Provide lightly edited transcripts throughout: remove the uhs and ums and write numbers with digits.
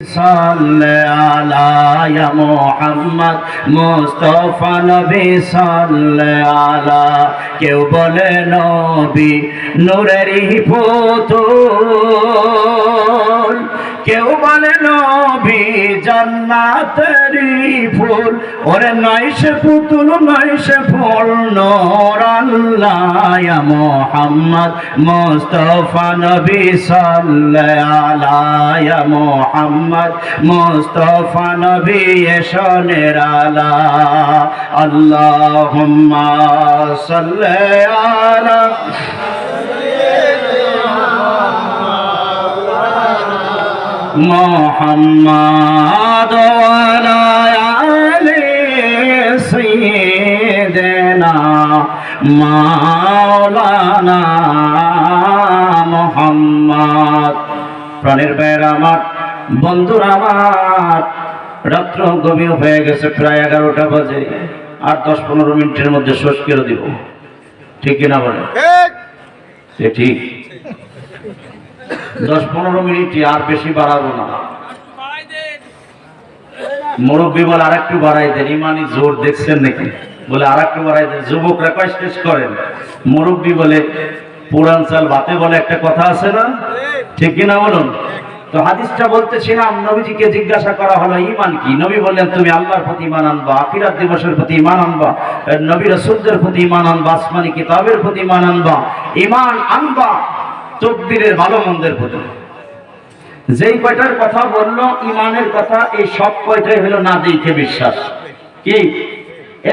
صلى على يا محمد মুস্তাফা নবী صلى على কেউ বলে নবী নূরেরই পুতুল কেউ বলে নবী জান্নাতেরই ফুল ওরে নয় সে পুতুল নয় সে ফুল নূর আল্লাহ ইয়া মুহাম্মদ মুস্তাফা নবী সাল্লাল্লাহু আলাইহি ইয়া মুহাম্মদ মুস্তাফা নবী শোনের আলা আল্লাহুম্মা সাল্লি আলা মুহাম্মদ ওয়া আলা আলি সাইয়্যিদিনা মাওলানা মুহাম্মদ। প্রাণের ভাইয়েরা আমার, বন্ধুরা আমার, রাত্র গভীর হয়ে গেছে, প্রায় 11টা বাজে। আর 10-15 মিনিটের মধ্যে শেষ করে দিব, ঠিক কিনা বলে? ঠিক 10-15 মিনিট, আর বেশি বাড়াবো না। মুরব্বী বলে আর একটু বাড়াই দেন, ইমানি জোর দেখছেন নাকি? বলে আর একটু বাড়াই দেন। যুবকরা কয় শেষ করেন, মুরব্বী বলে পুরান চাল ভাতে বলে একটা কথা আছে না, ঠিক কিনা বলুন? তো হাদিসটা বলতেছিলাম, নবীজিকে জিজ্ঞাসা করা হলো ঈমান কি? নবী বললেন তুমি আল্লাহর প্রতি ঈমান আনবা, আখিরাত দিবসের প্রতি ঈমান আনবা, নবী রাসূলদের প্রতি ঈমান আনবা, আসমানি কিতাবের প্রতি ঈমান আনবা, ঈমান আনবা তকদীরের ভালো মন্দের প্রতি। যেই কয়টার কথা বললো ঈমানের কথা, এই সব কয়টাই হলো না দেখে বিশ্বাস। কি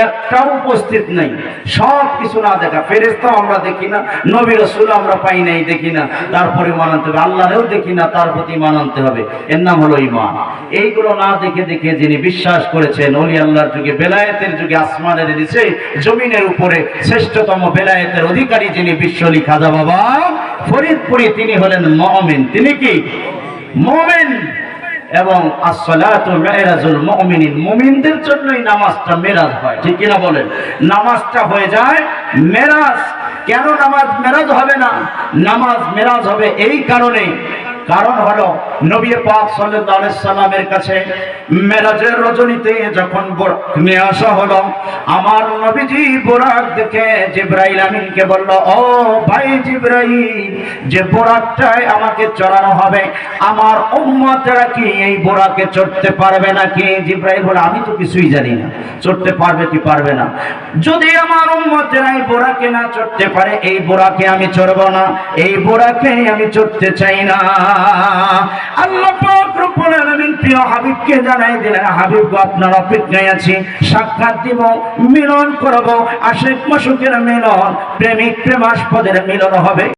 একটাও উপস্থিত নাই, সব কিছু না দেখা। ফেরেশতাও আমরা দেখি না, নবী রাসূল আমরা পাই নাই, দেখি না, তারপরে মানতে হবে। আল্লাহরেও দেখি না, তার প্রতি মানতে হবে। এর নাম হলো ঈমান। এইগুলো না দেখে দেখে যিনি বিশ্বাস করেছেন, ওলি আল্লাহর যুগে, বেলায়েতের যুগে, আসমানের নিচে জমিনের উপরে শ্রেষ্ঠতম বেলায়েতের অধিকারী যিনি বিশ্বলি খাজা বাবা ফরিদপুরি, তিনি হলেন মুমিন। তিনি কি মুমিন? এবং আসসালাতু মিরাজুল মুমিনিন, মুমিনদের জন্যই নামাজটা মেরাজ হয়, ঠিক কিনা বলেন? নামাজটা হয়ে যায় মেরাজ। কেন নামাজ মেরাজ হবে না? নামাজ মেরাজ হবে এই কারণে, কারণ হলো নবী পাক সাল্লাল্লাহু আলাইহি সাল্লামের কাছে মেরাজের রজনীতে যখন বোরাক নিয়ে আসা হলো, আমার নবীজি বোরাক দেখে জিবরাইল আমিনকে বলল, ও ভাই জিবরাইল, যে বোরাকটাই আমাকে চড়ানো হবে, আমার উম্মতেরা কি এই বোরাকে চড়তে পারবে নাকি? জিবরাইল বলে, আমি তো কিছুই জানি না, চড়তে পারবে কি পারবে না। যদি আমার উম্মতেরা এই বোরাকে না চড়তে পারে, এই বোরাকে আমি চড়ব না, এই বোরাকে আমি চড়তে চাই না। আল্লাহ পাক রব্বুল আলামিন প্রিয় হাবিবকে জানাই দিলেন, হাবিব গো, আপনার অপেক্ষায় আছি, সাক্ষাৎ দিব, মিলন করব, আশিক মাশুকের মিলন, প্রেমিক প্রেমাস্পদের মিলন হবে।